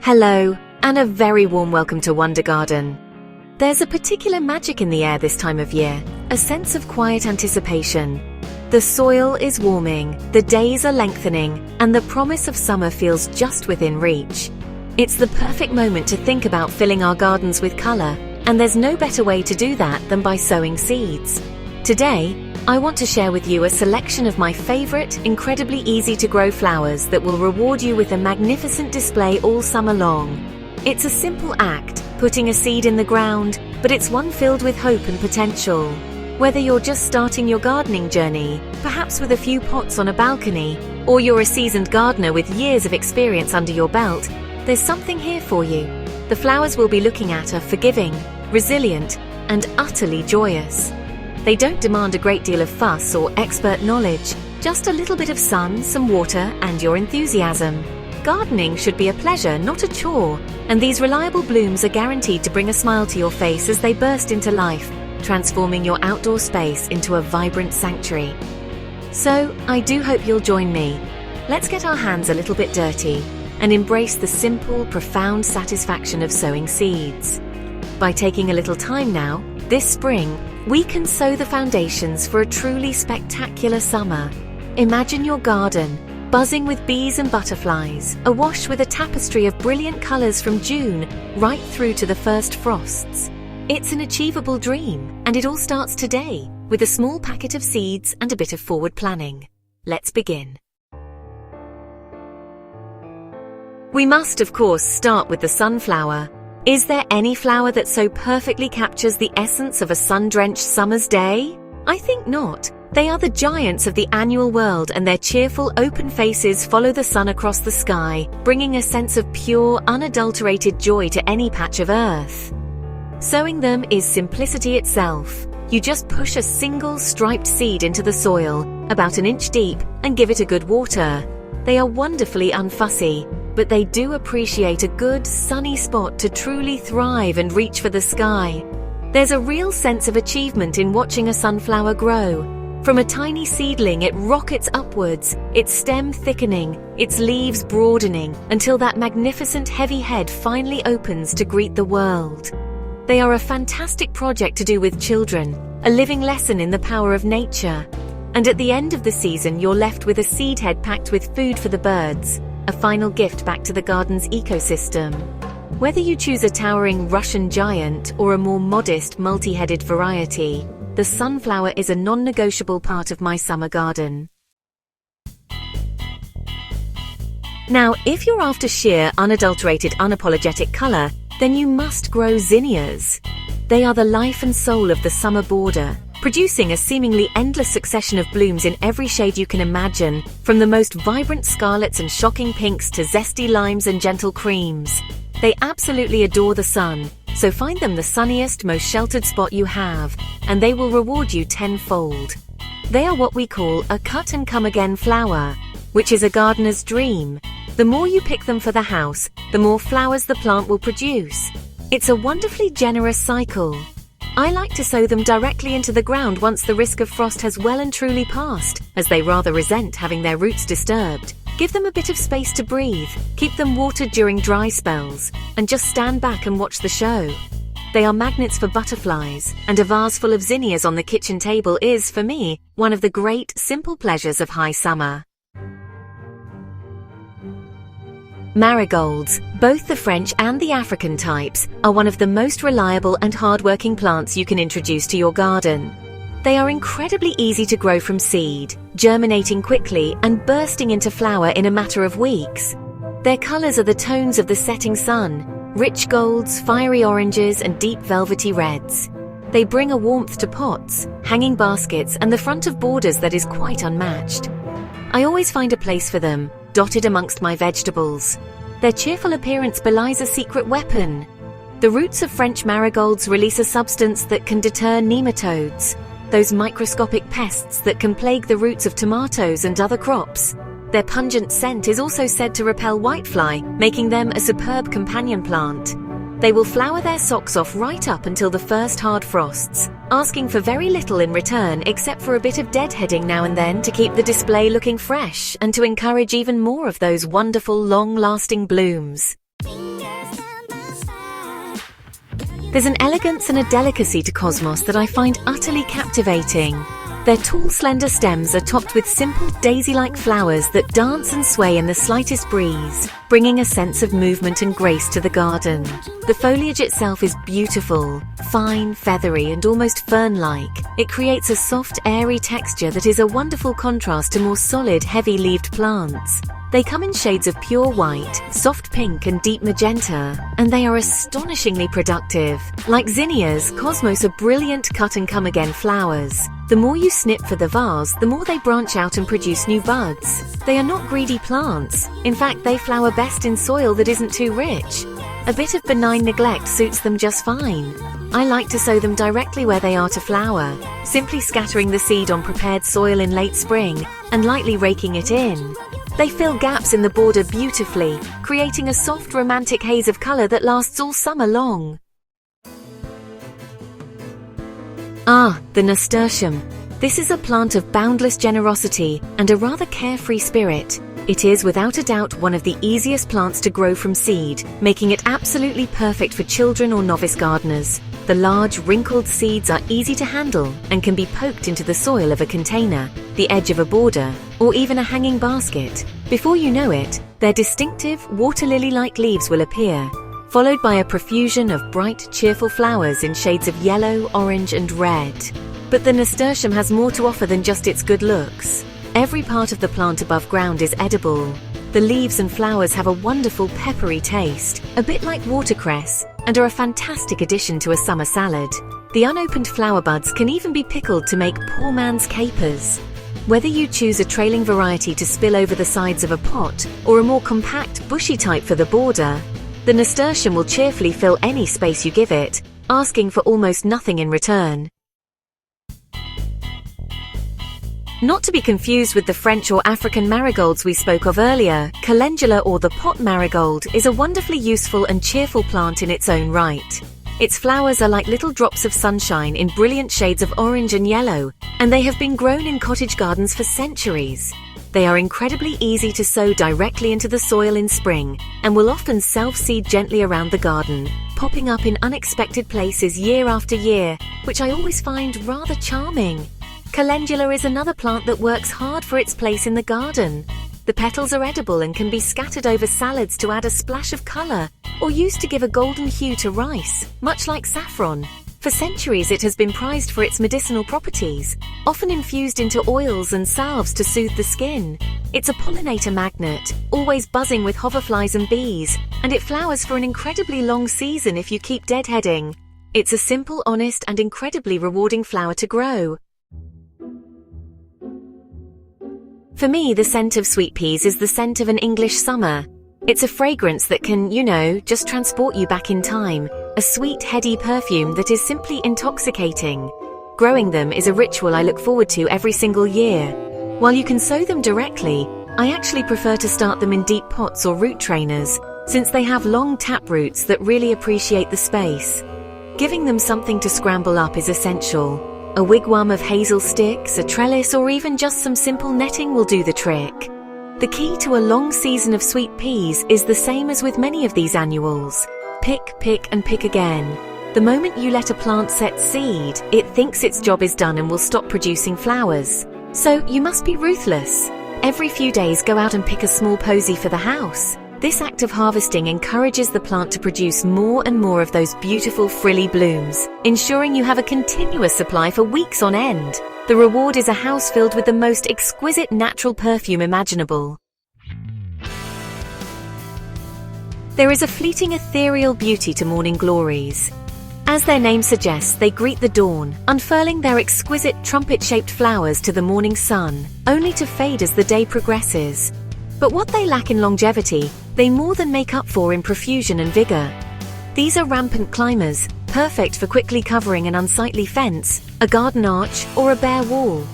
Hello, and a very warm welcome to Wonder Garden. There's a particular magic in the air this time of year, a sense of quiet anticipation. The soil is warming, the days are lengthening, and the promise of summer feels just within reach. It's the perfect moment to think about filling our gardens with colour, and there's no better way to do that than by sowing seeds. Today, I want to share with you a selection of my favourite, incredibly easy to grow flowers that will reward you with a magnificent display all summer long. It's a simple act, putting a seed in the ground, but it's one filled with hope and potential. Whether you're just starting your gardening journey, perhaps with a few pots on a balcony, or you're a seasoned gardener with years of experience under your belt, there's something here for you. The flowers we'll be looking at are forgiving, resilient, and utterly joyous. They don't demand a great deal of fuss or expert knowledge, just a little bit of sun, some water, and your enthusiasm. Gardening should be a pleasure, not a chore, and these reliable blooms are guaranteed to bring a smile to your face as they burst into life, transforming your outdoor space into a vibrant sanctuary. So, I do hope you'll join me. Let's get our hands a little bit dirty and embrace the simple, profound satisfaction of sowing seeds. By taking a little time now, this spring, we can sow the foundations for a truly spectacular summer. Imagine your garden, buzzing with bees and butterflies, awash with a tapestry of brilliant colours from June right through to the first frosts. It's an achievable dream, and it all starts today with a small packet of seeds and a bit of forward planning. Let's begin. We must, of course, start with the sunflower. Is there any flower that so perfectly captures the essence of a sun-drenched summer's day? I think not. They are the giants of the annual world, and their cheerful, open faces follow the sun across the sky, bringing a sense of pure, unadulterated joy to any patch of earth. Sowing them is simplicity itself. You just push a single striped seed into the soil, about an inch deep, and give it a good water. They are wonderfully unfussy, but they do appreciate a good, sunny spot to truly thrive and reach for the sky. There's a real sense of achievement in watching a sunflower grow. From a tiny seedling, it rockets upwards, its stem thickening, its leaves broadening, until that magnificent heavy head finally opens to greet the world. They are a fantastic project to do with children, a living lesson in the power of nature. And at the end of the season, you're left with a seed head packed with food for the birds, a final gift back to the garden's ecosystem. Whether you choose a towering Russian giant or a more modest multi-headed variety, the sunflower is a non-negotiable part of my summer garden. Now, if you're after sheer, unadulterated, unapologetic colour, then you must grow zinnias. They are the life and soul of the summer border, producing a seemingly endless succession of blooms in every shade you can imagine, from the most vibrant scarlets and shocking pinks to zesty limes and gentle creams. They absolutely adore the sun, so find them the sunniest, most sheltered spot you have, and they will reward you tenfold. They are what we call a cut-and-come-again flower, which is a gardener's dream. The more you pick them for the house, the more flowers the plant will produce. It's a wonderfully generous cycle. I like to sow them directly into the ground once the risk of frost has well and truly passed, as they rather resent having their roots disturbed. Give them a bit of space to breathe, keep them watered during dry spells, and just stand back and watch the show. They are magnets for butterflies, and a vase full of zinnias on the kitchen table is, for me, one of the great, simple pleasures of high summer. Marigolds, both the French and the African types, are one of the most reliable and hard-working plants you can introduce to your garden. They are incredibly easy to grow from seed, germinating quickly and bursting into flower in a matter of weeks. Their colours are the tones of the setting sun, rich golds, fiery oranges, and deep velvety reds. They bring a warmth to pots, hanging baskets, and the front of borders that is quite unmatched. I always find a place for them, dotted amongst my vegetables. Their cheerful appearance belies a secret weapon. The roots of French marigolds release a substance that can deter nematodes, those microscopic pests that can plague the roots of tomatoes and other crops. Their pungent scent is also said to repel whitefly, making them a superb companion plant. They will flower their socks off right up until the first hard frosts, asking for very little in return except for a bit of deadheading now and then to keep the display looking fresh and to encourage even more of those wonderful long-lasting blooms. There's an elegance and a delicacy to cosmos that I find utterly captivating. Their tall, slender stems are topped with simple, daisy-like flowers that dance and sway in the slightest breeze, bringing a sense of movement and grace to the garden. The foliage itself is beautiful, fine, feathery, and almost fern-like. It creates a soft, airy texture that is a wonderful contrast to more solid, heavy-leaved plants. They come in shades of pure white, soft pink, and deep magenta, and they are astonishingly productive. Like zinnias, cosmos are brilliant cut-and-come-again flowers. The more you snip for the vase, the more they branch out and produce new buds. They are not greedy plants. In fact, they flower best in soil that isn't too rich. A bit of benign neglect suits them just fine. I like to sow them directly where they are to flower, simply scattering the seed on prepared soil in late spring and lightly raking it in. They fill gaps in the border beautifully, creating a soft, romantic haze of color that lasts all summer long. The nasturtium. This is a plant of boundless generosity and a rather carefree spirit. It is without a doubt one of the easiest plants to grow from seed, making it absolutely perfect for children or novice gardeners. The large, wrinkled seeds are easy to handle and can be poked into the soil of a container, the edge of a border, or even a hanging basket. Before you know it, their distinctive, water lily-like leaves will appear, followed by a profusion of bright, cheerful flowers in shades of yellow, orange, and red. But the nasturtium has more to offer than just its good looks. Every part of the plant above ground is edible. The leaves and flowers have a wonderful peppery taste, a bit like watercress, and are a fantastic addition to a summer salad. The unopened flower buds can even be pickled to make poor man's capers. Whether you choose a trailing variety to spill over the sides of a pot, or a more compact, bushy type for the border, the nasturtium will cheerfully fill any space you give it, asking for almost nothing in return. Not to be confused with the French or African marigolds we spoke of earlier, Calendula, or the pot marigold, is a wonderfully useful and cheerful plant in its own right. Its flowers are like little drops of sunshine in brilliant shades of orange and yellow, and they have been grown in cottage gardens for centuries. They are incredibly easy to sow directly into the soil in spring, and will often self-seed gently around the garden, popping up in unexpected places year after year, which I always find rather charming. Calendula is another plant that works hard for its place in the garden. The petals are edible and can be scattered over salads to add a splash of color, or used to give a golden hue to rice, much like saffron. For centuries it has been prized for its medicinal properties, often infused into oils and salves to soothe the skin. It's a pollinator magnet, always buzzing with hoverflies and bees, and it flowers for an incredibly long season if you keep deadheading. It's a simple, honest, and incredibly rewarding flower to grow. For me, the scent of sweet peas is the scent of an English summer. It's a fragrance that can, just transport you back in time. A sweet, heady perfume that is simply intoxicating. Growing them is a ritual I look forward to every single year. While you can sow them directly, I actually prefer to start them in deep pots or root trainers, since they have long tap roots that really appreciate the space. Giving them something to scramble up is essential. A wigwam of hazel sticks, a trellis, or even just some simple netting will do the trick. The key to a long season of sweet peas is the same as with many of these annuals. Pick, pick, and pick again. The moment you let a plant set seed, it thinks its job is done and will stop producing flowers. So you must be ruthless. Every few days go out and pick a small posy for the house. This act of harvesting encourages the plant to produce more and more of those beautiful frilly blooms, ensuring you have a continuous supply for weeks on end. The reward is a house filled with the most exquisite natural perfume imaginable. There is a fleeting ethereal beauty to morning glories. As their name suggests, they greet the dawn, unfurling their exquisite trumpet-shaped flowers to the morning sun, only to fade as the day progresses. But what they lack in longevity, they more than make up for in profusion and vigor. These are rampant climbers, perfect for quickly covering an unsightly fence, a garden arch, or a bare wall.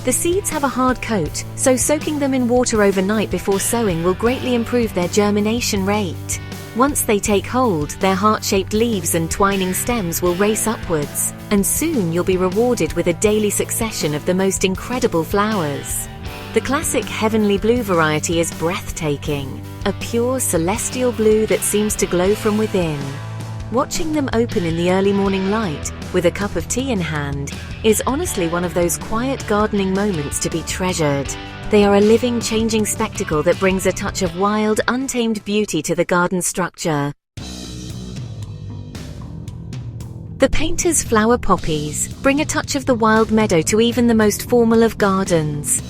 The seeds have a hard coat, so soaking them in water overnight before sowing will greatly improve their germination rate. Once they take hold, their heart-shaped leaves and twining stems will race upwards, and soon you'll be rewarded with a daily succession of the most incredible flowers. The classic heavenly blue variety is breathtaking, a pure celestial blue that seems to glow from within. Watching them open in the early morning light, with a cup of tea in hand, is honestly one of those quiet gardening moments to be treasured. They are a living, changing spectacle that brings a touch of wild, untamed beauty to the garden structure. The painter's flower poppies bring a touch of the wild meadow to even the most formal of gardens.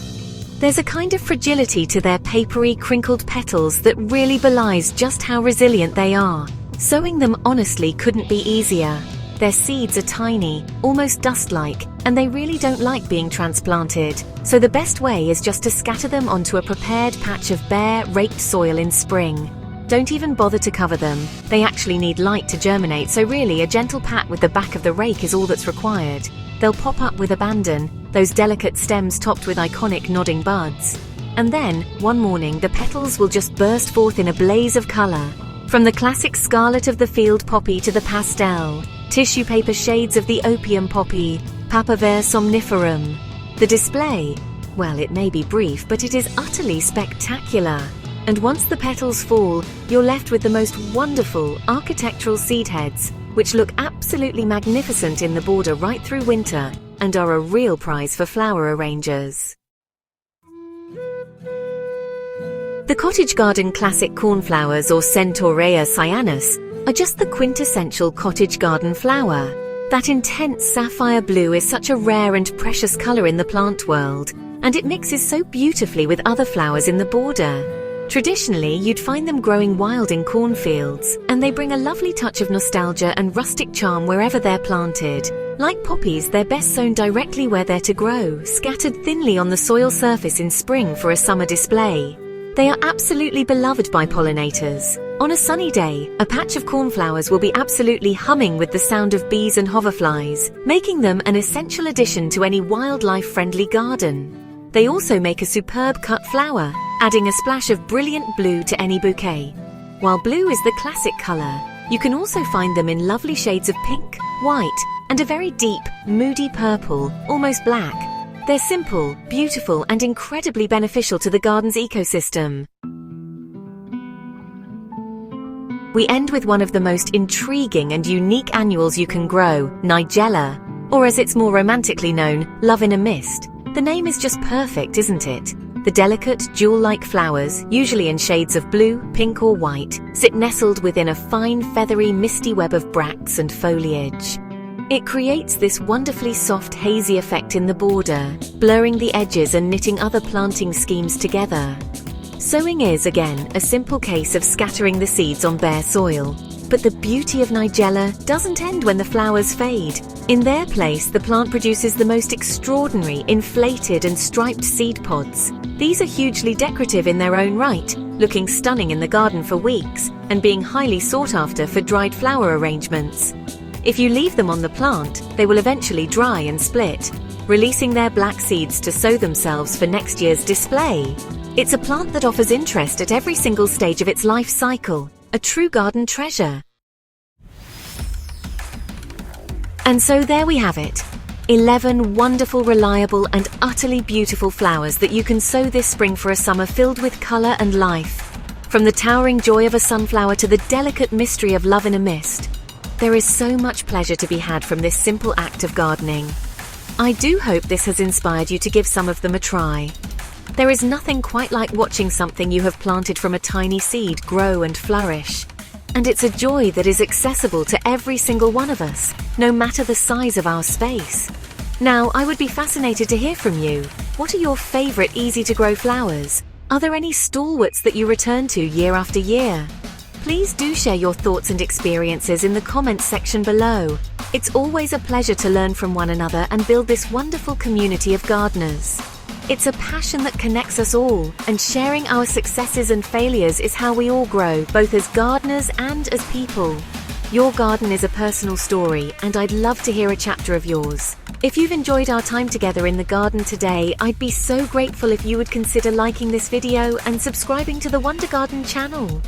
There's a kind of fragility to their papery, crinkled petals that really belies just how resilient they are. Sowing them honestly couldn't be easier. Their seeds are tiny, almost dust-like, and they really don't like being transplanted. So the best way is just to scatter them onto a prepared patch of bare, raked soil in spring. Don't even bother to cover them. They actually need light to germinate, so really a gentle pat with the back of the rake is all that's required. They'll pop up with abandon, those delicate stems topped with iconic nodding buds. And then, one morning, the petals will just burst forth in a blaze of color. From the classic scarlet of the field poppy to the pastel, tissue paper shades of the opium poppy, Papaver somniferum. The display, well, it may be brief, but it is utterly spectacular. And once the petals fall, you're left with the most wonderful architectural seed heads, which look absolutely magnificent in the border right through winter and are a real prize for flower arrangers. The cottage garden classic cornflowers, or Centaurea cyanus, are just the quintessential cottage garden flower. That intense sapphire blue is such a rare and precious color in the plant world, and it mixes so beautifully with other flowers in the border. Traditionally, you'd find them growing wild in cornfields, and they bring a lovely touch of nostalgia and rustic charm wherever they're planted. Like poppies, they're best sown directly where they're to grow, scattered thinly on the soil surface in spring for a summer display. They are absolutely beloved by pollinators. On a sunny day, a patch of cornflowers will be absolutely humming with the sound of bees and hoverflies, making them an essential addition to any wildlife-friendly garden. They also make a superb cut flower, adding a splash of brilliant blue to any bouquet. While blue is the classic color, you can also find them in lovely shades of pink, white, and a very deep, moody purple, almost black. They're simple, beautiful, and incredibly beneficial to the garden's ecosystem. We end with one of the most intriguing and unique annuals you can grow, Nigella, or as it's more romantically known, Love in a Mist. The name is just perfect, isn't it? The delicate, jewel-like flowers, usually in shades of blue, pink or white, sit nestled within a fine, feathery, misty web of bracts and foliage. It creates this wonderfully soft, hazy effect in the border, blurring the edges and knitting other planting schemes together. Sowing is, again, a simple case of scattering the seeds on bare soil. But the beauty of Nigella doesn't end when the flowers fade. In their place, the plant produces the most extraordinary, inflated and striped seed pods. These are hugely decorative in their own right, looking stunning in the garden for weeks, and being highly sought after for dried flower arrangements. If you leave them on the plant, they will eventually dry and split, releasing their black seeds to sow themselves for next year's display. It's a plant that offers interest at every single stage of its life cycle, a true garden treasure. And so there we have it. 11 wonderful, reliable and utterly beautiful flowers that you can sow this spring for a summer filled with colour and life. From the towering joy of a sunflower to the delicate mystery of love in a mist. There is so much pleasure to be had from this simple act of gardening. I do hope this has inspired you to give some of them a try. There is nothing quite like watching something you have planted from a tiny seed grow and flourish. And it's a joy that is accessible to every single one of us, no matter the size of our space. Now, I would be fascinated to hear from you. What are your favourite easy-to-grow flowers? Are there any stalwarts that you return to year after year? Please do share your thoughts and experiences in the comments section below. It's always a pleasure to learn from one another and build this wonderful community of gardeners. It's a passion that connects us all, and sharing our successes and failures is how we all grow, both as gardeners and as people. Your garden is a personal story, and I'd love to hear a chapter of yours. If you've enjoyed our time together in the garden today, I'd be so grateful if you would consider liking this video and subscribing to the Wonder Garden channel.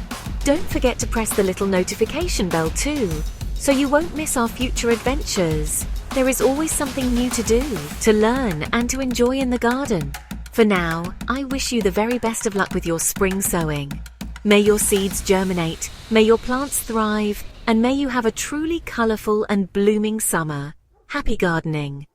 Don't forget to press the little notification bell too, so you won't miss our future adventures. There is always something new to do, to learn, and to enjoy in the garden. For now, I wish you the very best of luck with your spring sowing. May your seeds germinate, may your plants thrive, and may you have a truly colorful and blooming summer. Happy gardening!